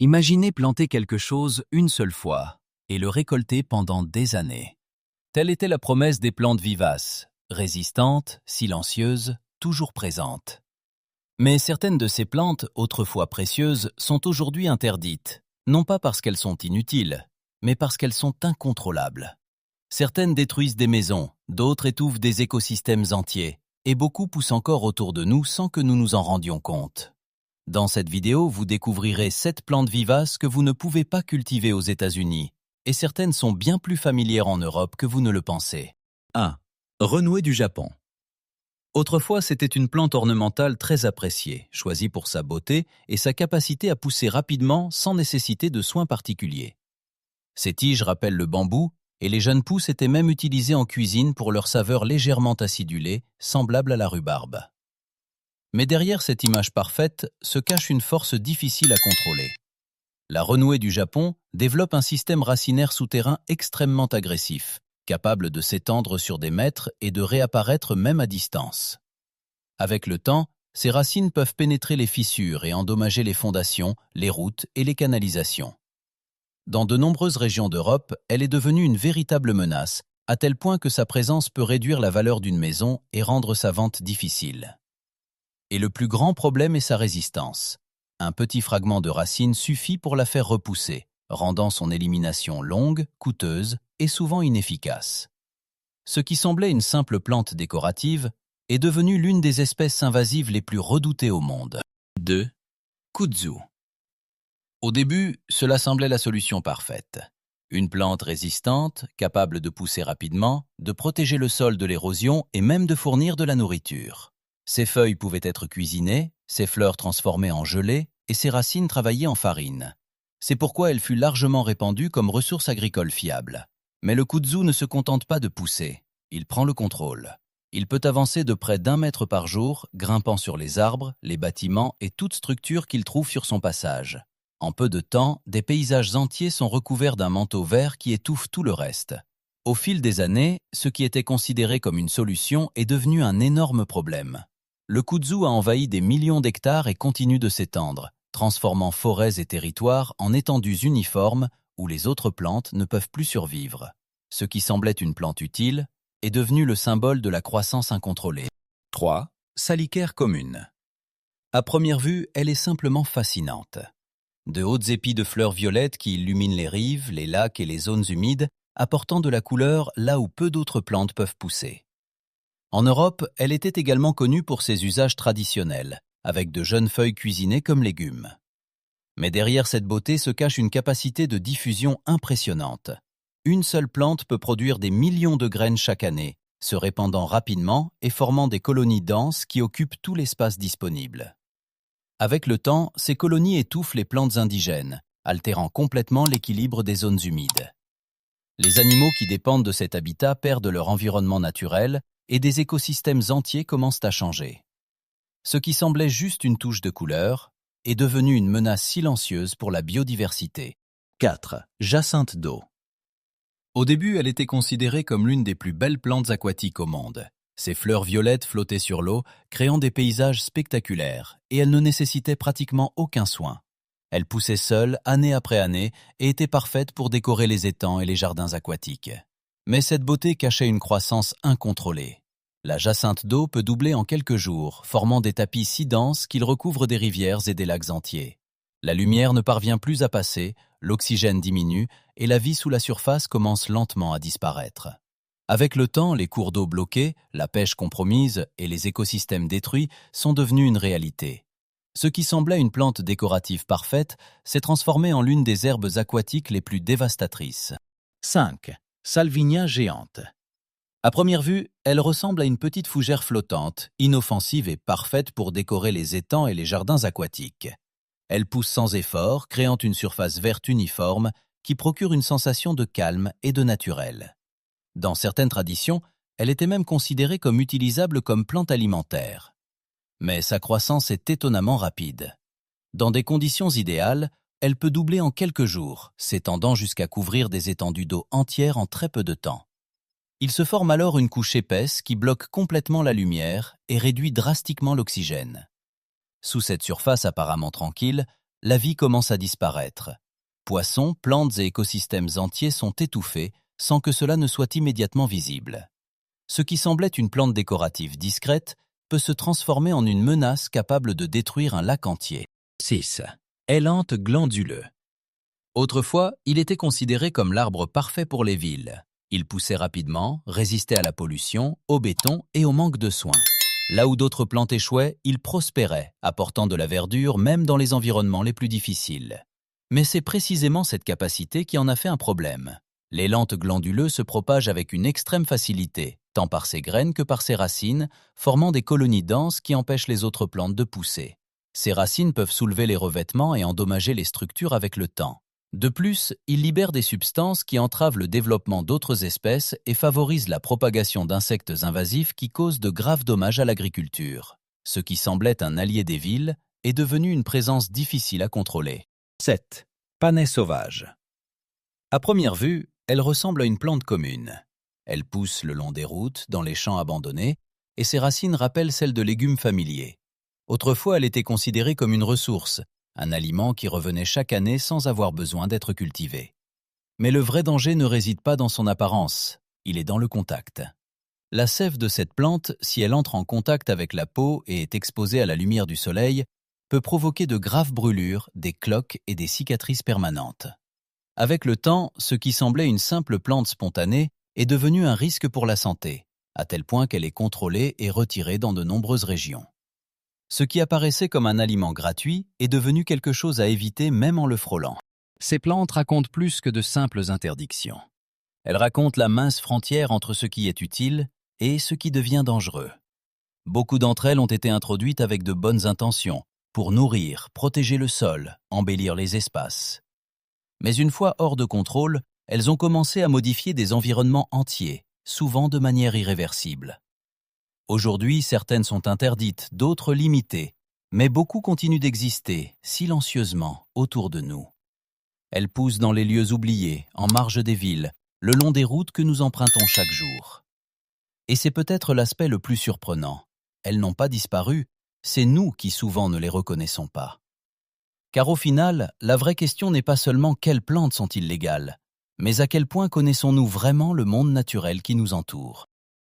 Imaginez planter quelque chose une seule fois et le récolter pendant des années. Telle était la promesse des plantes vivaces, résistantes, silencieuses, toujours présentes. Mais certaines de ces plantes, autrefois précieuses, sont aujourd'hui interdites, non pas parce qu'elles sont inutiles, mais parce qu'elles sont incontrôlables. Certaines détruisent des maisons, d'autres étouffent des écosystèmes entiers, et beaucoup poussent encore autour de nous sans que nous nous en rendions compte. Dans cette vidéo, vous découvrirez 7 plantes vivaces que vous ne pouvez pas cultiver aux États-Unis, et certaines sont bien plus familières en Europe que vous ne le pensez. 1. Renouée du Japon. Autrefois, c'était une plante ornementale très appréciée, choisie pour sa beauté et sa capacité à pousser rapidement sans nécessiter de soins particuliers. Ses tiges rappellent le bambou, et les jeunes pousses étaient même utilisées en cuisine pour leur saveur légèrement acidulée, semblable à la rhubarbe. Mais derrière cette image parfaite se cache une force difficile à contrôler. La renouée du Japon développe un système racinaire souterrain extrêmement agressif, capable de s'étendre sur des mètres et de réapparaître même à distance. Avec le temps, ces racines peuvent pénétrer les fissures et endommager les fondations, les routes et les canalisations. Dans de nombreuses régions d'Europe, elle est devenue une véritable menace, à tel point que sa présence peut réduire la valeur d'une maison et rendre sa vente difficile. Et le plus grand problème est sa résistance. Un petit fragment de racine suffit pour la faire repousser, rendant son élimination longue, coûteuse et souvent inefficace. Ce qui semblait une simple plante décorative est devenu l'une des espèces invasives les plus redoutées au monde. 2. Kudzu. Au début, cela semblait la solution parfaite. Une plante résistante, capable de pousser rapidement, de protéger le sol de l'érosion et même de fournir de la nourriture. Ses feuilles pouvaient être cuisinées, ses fleurs transformées en gelée et ses racines travaillées en farine. C'est pourquoi elle fut largement répandue comme ressource agricole fiable. Mais le kudzu ne se contente pas de pousser, il prend le contrôle. Il peut avancer de près d'1 mètre par jour, grimpant sur les arbres, les bâtiments et toute structure qu'il trouve sur son passage. En peu de temps, des paysages entiers sont recouverts d'un manteau vert qui étouffe tout le reste. Au fil des années, ce qui était considéré comme une solution est devenu un énorme problème. Le kudzu a envahi des millions d'hectares et continue de s'étendre, transformant forêts et territoires en étendues uniformes où les autres plantes ne peuvent plus survivre. Ce qui semblait une plante utile est devenu le symbole de la croissance incontrôlée. 3. Salicaire commune. À première vue, elle est simplement fascinante. De hautes épis de fleurs violettes qui illuminent les rives, les lacs et les zones humides, apportant de la couleur là où peu d'autres plantes peuvent pousser. En Europe, elle était également connue pour ses usages traditionnels, avec de jeunes feuilles cuisinées comme légumes. Mais derrière cette beauté se cache une capacité de diffusion impressionnante. Une seule plante peut produire des millions de graines chaque année, se répandant rapidement et formant des colonies denses qui occupent tout l'espace disponible. Avec le temps, ces colonies étouffent les plantes indigènes, altérant complètement l'équilibre des zones humides. Les animaux qui dépendent de cet habitat perdent leur environnement naturel et des écosystèmes entiers commencent à changer. Ce qui semblait juste une touche de couleur est devenu une menace silencieuse pour la biodiversité. 4. Jacinthe d'eau. Au début, elle était considérée comme l'une des plus belles plantes aquatiques au monde. Ses fleurs violettes flottaient sur l'eau, créant des paysages spectaculaires, et elle ne nécessitait pratiquement aucun soin. Elle poussait seule, année après année, et était parfaite pour décorer les étangs et les jardins aquatiques. Mais cette beauté cachait une croissance incontrôlée. La jacinthe d'eau peut doubler en quelques jours, formant des tapis si denses qu'ils recouvrent des rivières et des lacs entiers. La lumière ne parvient plus à passer, l'oxygène diminue, et la vie sous la surface commence lentement à disparaître. Avec le temps, les cours d'eau bloqués, la pêche compromise et les écosystèmes détruits sont devenus une réalité. Ce qui semblait une plante décorative parfaite s'est transformé en l'une des herbes aquatiques les plus dévastatrices. 5. Salvinia géante. À première vue, elle ressemble à une petite fougère flottante, inoffensive et parfaite pour décorer les étangs et les jardins aquatiques. Elle pousse sans effort, créant une surface verte uniforme qui procure une sensation de calme et de naturel. Dans certaines traditions, elle était même considérée comme utilisable comme plante alimentaire. Mais sa croissance est étonnamment rapide. Dans des conditions idéales, elle peut doubler en quelques jours, s'étendant jusqu'à couvrir des étendues d'eau entières en très peu de temps. Il se forme alors une couche épaisse qui bloque complètement la lumière et réduit drastiquement l'oxygène. Sous cette surface apparemment tranquille, la vie commence à disparaître. Poissons, plantes et écosystèmes entiers sont étouffés sans que cela ne soit immédiatement visible. Ce qui semblait une plante décorative discrète peut se transformer en une menace capable de détruire un lac entier. 6. Élanthe glanduleux. Autrefois, il était considéré comme l'arbre parfait pour les villes. Il poussait rapidement, résistait à la pollution, au béton et au manque de soins. Là où d'autres plantes échouaient, il prospérait, apportant de la verdure même dans les environnements les plus difficiles. Mais c'est précisément cette capacité qui en a fait un problème. L'élanthe glanduleux se propage avec une extrême facilité, tant par ses graines que par ses racines, formant des colonies denses qui empêchent les autres plantes de pousser. Ces racines peuvent soulever les revêtements et endommager les structures avec le temps. De plus, il libère des substances qui entravent le développement d'autres espèces et favorisent la propagation d'insectes invasifs qui causent de graves dommages à l'agriculture. Ce qui semblait un allié des villes est devenu une présence difficile à contrôler. 7. Panais sauvage. À première vue, elle ressemble à une plante commune. Elle pousse le long des routes, dans les champs abandonnés, et ses racines rappellent celles de légumes familiers. Autrefois, elle était considérée comme une ressource, un aliment qui revenait chaque année sans avoir besoin d'être cultivé. Mais le vrai danger ne réside pas dans son apparence, il est dans le contact. La sève de cette plante, si elle entre en contact avec la peau et est exposée à la lumière du soleil, peut provoquer de graves brûlures, des cloques et des cicatrices permanentes. Avec le temps, ce qui semblait une simple plante spontanée est devenu un risque pour la santé, à tel point qu'elle est contrôlée et retirée dans de nombreuses régions. Ce qui apparaissait comme un aliment gratuit est devenu quelque chose à éviter même en le frôlant. Ces plantes racontent plus que de simples interdictions. Elles racontent la mince frontière entre ce qui est utile et ce qui devient dangereux. Beaucoup d'entre elles ont été introduites avec de bonnes intentions, pour nourrir, protéger le sol, embellir les espaces. Mais une fois hors de contrôle, elles ont commencé à modifier des environnements entiers, souvent de manière irréversible. Aujourd'hui, certaines sont interdites, d'autres limitées, mais beaucoup continuent d'exister, silencieusement, autour de nous. Elles poussent dans les lieux oubliés, en marge des villes, le long des routes que nous empruntons chaque jour. Et c'est peut-être l'aspect le plus surprenant. Elles n'ont pas disparu, c'est nous qui souvent ne les reconnaissons pas. Car au final, la vraie question n'est pas seulement quelles plantes sont illégales, mais à quel point connaissons-nous vraiment le monde naturel qui nous entoure.